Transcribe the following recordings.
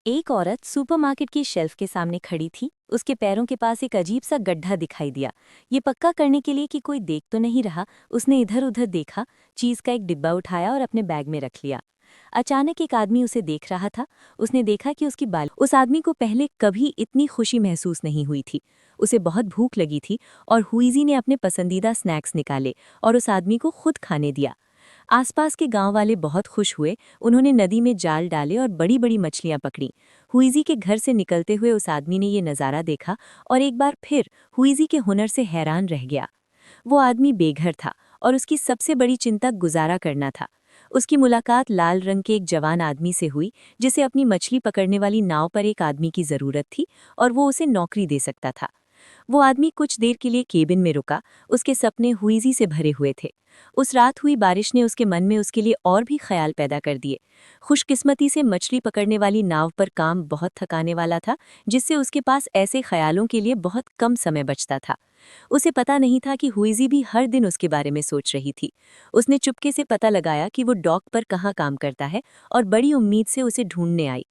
एक औरत सुपरमार्केट की शेल्फ के सामने खड़ी थी। उसके पैरों के पास एक अजीब सा गड्ढा दिखाई दिया। ये पक्का करने के लिए कि कोई देख तो नहीं रहा, उसने इधर उधर देखा, चीज का एक डिब्बा उठाया और अपने बैग में रख लिया। अचानक एक आदमी उसे देख रहा था। उसने देखा कि उसकी बाल उस आदमी को पहले कभी इतनी खुशी महसूस नहीं हुई थी। उसे बहुत भूख लगी थी और हुईजी ने अपने पसंदीदा स्नैक्स निकाले और उस आदमी को खुद खाने दिया। आसपास के गांव वाले बहुत खुश हुए। उन्होंने नदी में जाल डाले और बड़ी बड़ी मछलियां पकड़ी। हुईजी के घर से निकलते हुए उस आदमी ने ये नज़ारा देखा और एक बार फिर हुईजी के हुनर से हैरान रह गया। वो आदमी बेघर था और उसकी सबसे बड़ी चिंता गुजारा करना था। उसकी मुलाकात लाल रंग के एक जवान आदमी से हुई जिसे अपनी मछली पकड़ने वाली नाव पर एक आदमी की ज़रूरत थी और वो उसे नौकरी दे सकता था। वो आदमी कुछ देर के लिए केबिन में रुका। उसके सपने हुईजी से भरे हुए थे। उस रात हुई बारिश ने उसके मन में उसके लिए और भी ख्याल पैदा कर दिए। खुशकिस्मती से मछली पकड़ने वाली नाव पर काम बहुत थकाने वाला था, जिससे उसके पास ऐसे ख्यालों के लिए बहुत कम समय बचता था। उसे पता नहीं था कि हुईजी भी हर दिन उसके बारे में सोच रही थी। उसने चुपके से पता लगाया कि वो डॉक पर कहाँ काम करता है और बड़ी उम्मीद से उसे ढूंढने आई।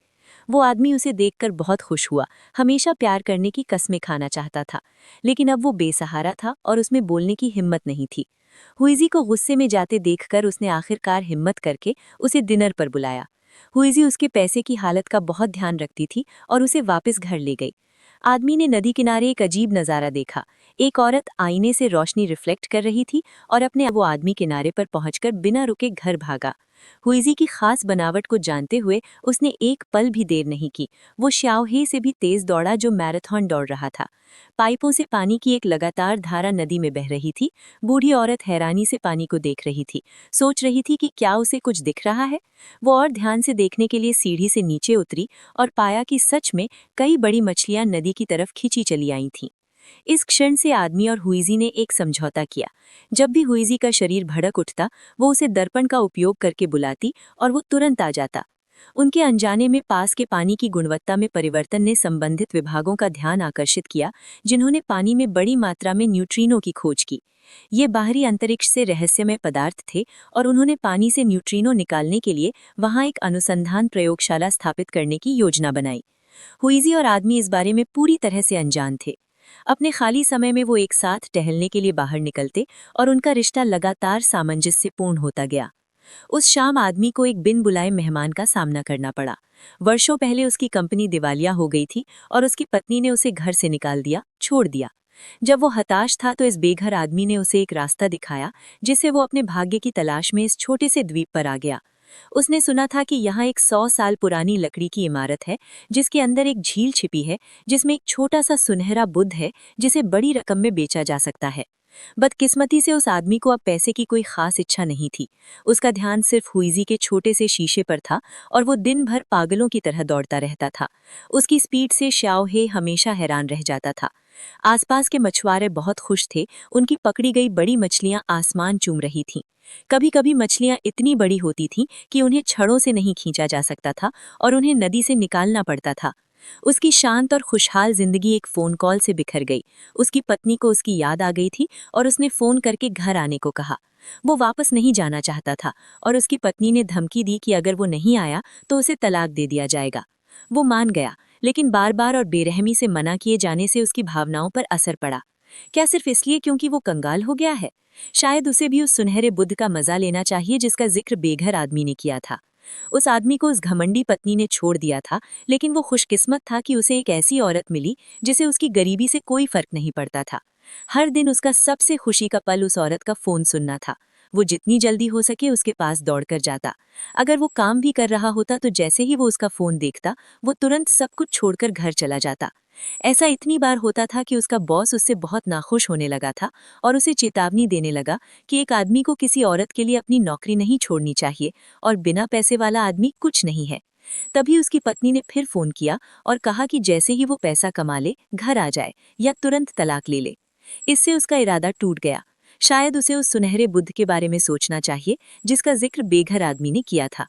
वो आदमी उसे देखकर बहुत खुश हुआ। हमेशा प्यार करने की कस्में खाना चाहता था, लेकिन अब वो बेसहारा था और उसमें बोलने की हिम्मत नहीं थी। हुईजी को गुस्से में जाते देखकर उसने आखिरकार हिम्मत करके उसे डिनर पर बुलाया। हुईजी उसके पैसे की हालत का बहुत ध्यान रखती थी और उसे वापस घर ले गई। आदमी ने नदी किनारे एक अजीब नज़ारा देखा। एक औरत आईने से रोशनी रिफ्लेक्ट कर रही थी और अपने वो आदमी किनारे पर पहुंचकर बिना रुके घर भागा। हुईजी की खास बनावट को जानते हुए उसने एक पल भी देर नहीं की। वो श्याओहे से भी तेज दौड़ा जो मैराथन दौड़ रहा था। पाइपों से पानी की एक लगातार धारा नदी में बह रही थी। बूढ़ी औरत हैरानी से पानी को देख रही थी, सोच रही थी कि क्या उसे कुछ दिख रहा है। वो और ध्यान से देखने के लिए सीढ़ी से नीचे उतरी और पाया कि सच में कई बड़ी मछलियां नदी की तरफ खींची चली आई थीं। इस क्षण से आदमी और हुईजी ने एक समझौता किया। जब भी हुईजी का शरीर भड़क उठता, वो उसे दर्पण का उपयोग करके बुलाती और वो तुरंत आ जाता। उनके अनजाने में पास के पानी की गुणवत्ता में परिवर्तन ने संबंधित विभागों का ध्यान आकर्षित किया, जिन्होंने पानी में बड़ी मात्रा में न्यूट्रिनो की खोज की। ये बाहरी अंतरिक्ष से रहस्यमय पदार्थ थे और उन्होंने पानी से न्यूट्रिनो निकालने के लिए वहां एक अनुसंधान प्रयोगशाला स्थापित करने की योजना बनाई। हुईजी और आदमी इस बारे में पूरी तरह से अनजान थे। अपने खाली समय में वो एक साथ टहलने के लिए बाहर निकलते और उनका रिश्ता लगातार सामंजस्यपूर्ण होता गया। उस शाम आदमी को एक बिन बुलाए मेहमान का सामना करना पड़ा। वर्षों पहले उसकी कंपनी दिवालिया हो गई थी और उसकी पत्नी ने उसे घर से निकाल दिया, छोड़ दिया। जब वो हताश था तो इस बेघर आदमी ने उसे एक रास्ता दिखाया, जिससे वो अपने भाग्य की तलाश में इस छोटे से द्वीप पर आ गया। उसने सुना था कि यहाँ एक 100 साल पुरानी लकड़ी की इमारत है, जिसके अंदर एक झील छिपी है, जिसमें एक छोटा सा सुनहरा बुद्ध है, जिसे बड़ी रकम में बेचा जा सकता है। बदकिस्मती से उस आदमी को अब पैसे की कोई खास इच्छा नहीं थी। उसका ध्यान सिर्फ हुईजी के छोटे से शीशे पर था और वो दिन भर पागलों की तरह दौड़ता रहता था। उसकी स्पीड से श्याओहे हमेशा हैरान रह जाता था। आसपास के मछुआरे बहुत खुश थे। उनकी पकड़ी गई बड़ी मछलियां आसमान चूम रही थीं। कभी कभी मछलियां इतनी बड़ी होती थीं कि उन्हें छड़ों से नहीं खींचा जा सकता था और उन्हें नदी से निकालना पड़ता था। उसकी शांत और खुशहाल जिंदगी एक फ़ोन कॉल से बिखर गई। उसकी पत्नी को उसकी याद आ गई थी और उसने फ़ोन करके घर आने को कहा। वो वापस नहीं जाना चाहता था और उसकी पत्नी ने धमकी दी कि अगर वो नहीं आया तो उसे तलाक दे दिया जाएगा। वो मान गया, लेकिन बार बार और बेरहमी से मना किए जाने से उसकी भावनाओं पर असर पड़ा। क्या सिर्फ इसलिए क्योंकि वो कंगाल हो गया है? शायद उसे भी उस सुनहरे बुद्ध का मजा लेना चाहिए जिसका जिक्र बेघर आदमी ने किया था। उस आदमी को उस घमंडी पत्नी ने छोड़ दिया था, लेकिन वो खुशकिस्मत था कि उसे एक ऐसी औरत मिली जिसे उसकी गरीबी से कोई फर्क नहीं पड़ता था। हर दिन उसका सबसे खुशी का पल उस औरत का फोन सुनना था। वो जितनी जल्दी हो सके उसके पास दौड़कर जाता। अगर वो काम भी कर रहा होता तो जैसे ही वो उसका फोन देखता, वो तुरंत सब कुछ छोड़कर घर चला जाता। ऐसा इतनी बार होता था कि उसका बॉस उससे बहुत नाखुश होने लगा था और उसे चेतावनी देने लगा कि एक आदमी को किसी औरत के लिए अपनी नौकरी नहीं छोड़नी चाहिए और बिना पैसे वाला आदमी कुछ नहीं है। तभी उसकी पत्नी ने फिर फोन किया और कहा कि जैसे ही वो पैसा कमा ले, घर आ जाए या तुरंत तलाक ले ले। इससे उसका इरादा टूट गया। शायद उसे उस सुनहरे बुद्ध के बारे में सोचना चाहिए जिसका जिक्र बेघर आदमी ने किया था।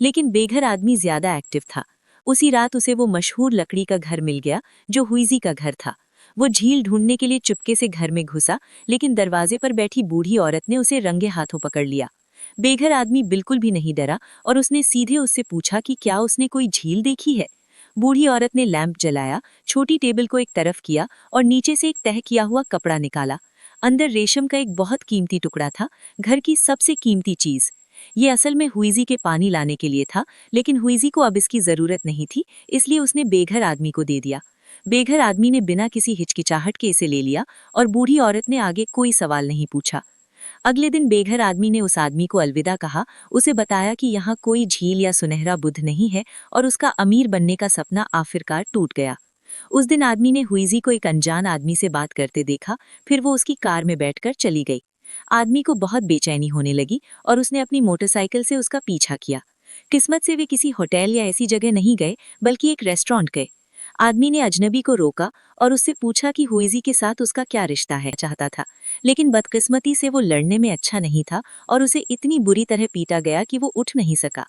लेकिन बेघर आदमी ज्यादा एक्टिव था। उसी रात उसे वो मशहूर लकड़ी का घर मिल गया जो हुईजी का घर था। वो झील ढूंढने के लिए चुपके से घर में घुसा, लेकिन दरवाजे पर बैठी बूढ़ी औरत ने उसे रंगे हाथों पकड़ लिया। बेघर आदमी बिल्कुल भी नहीं डरा और उसने सीधे उससे पूछा कि क्या उसने कोई झील देखी है। बूढ़ी औरत ने लैंप जलाया, छोटी टेबल को एक तरफ किया और नीचे से एक तह किया हुआ कपड़ा निकाला। अंदर रेशम का एक बहुत कीमती टुकड़ा था, घर की सबसे कीमती चीज। ये असल में हुईजी के पानी लाने के लिए था, लेकिन हुईजी को अब इसकी जरूरत नहीं थी, इसलिए उसने बेघर आदमी को दे दिया। बेघर आदमी ने बिना किसी हिचकिचाहट के इसे ले लिया और बूढ़ी औरत ने आगे कोई सवाल नहीं पूछा। अगले दिन बेघर आदमी ने उस आदमी को अलविदा कहा, उसे बताया कि यहाँ कोई झील या सुनहरा बुद्ध नहीं है और उसका अमीर बनने का सपना आखिरकार टूट गया। उस दिन आदमी ने हुईजी को एक अनजान आदमी से बात करते देखा, फिर वो उसकी कार में बैठकर चली गई। आदमी को बहुत बेचैनी होने लगी और उसने अपनी मोटरसाइकिल से उसका पीछा किया। किस्मत से वे किसी होटल या ऐसी जगह नहीं गए, बल्कि एक रेस्टोरेंट गए। आदमी ने अजनबी को रोका और उससे पूछा कि हुईजी के साथ उसका क्या रिश्ता है चाहता था, लेकिन बदकिस्मती से वो लड़ने में अच्छा नहीं था और उसे इतनी बुरी तरह पीटा गया कि वो उठ नहीं सका।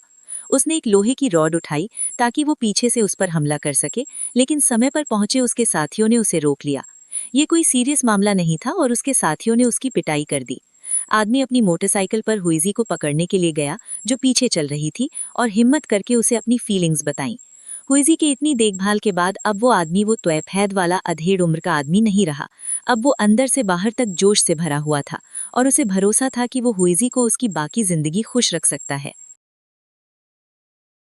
उसने एक लोहे की रॉड उठाई ताकि वो पीछे से उस पर हमला कर सके, लेकिन समय पर पहुंचे उसके साथियों ने उसे रोक लिया। ये कोई सीरियस मामला नहीं था और उसके साथियों ने उसकी पिटाई कर दी। आदमी अपनी मोटरसाइकिल पर हुईजी को पकड़ने के लिए गया, जो पीछे चल रही थी, और हिम्मत करके उसे अपनी फीलिंग्स बताई। हुईजी की इतनी देखभाल के बाद अब वो आदमी वो त्वैफैद वाला अधेड़ उम्र का आदमी नहीं रहा। अब वो अंदर से बाहर तक जोश से भरा हुआ था और उसे भरोसा था कि वो हुईजी को उसकी बाकी जिंदगी खुश रख सकता है।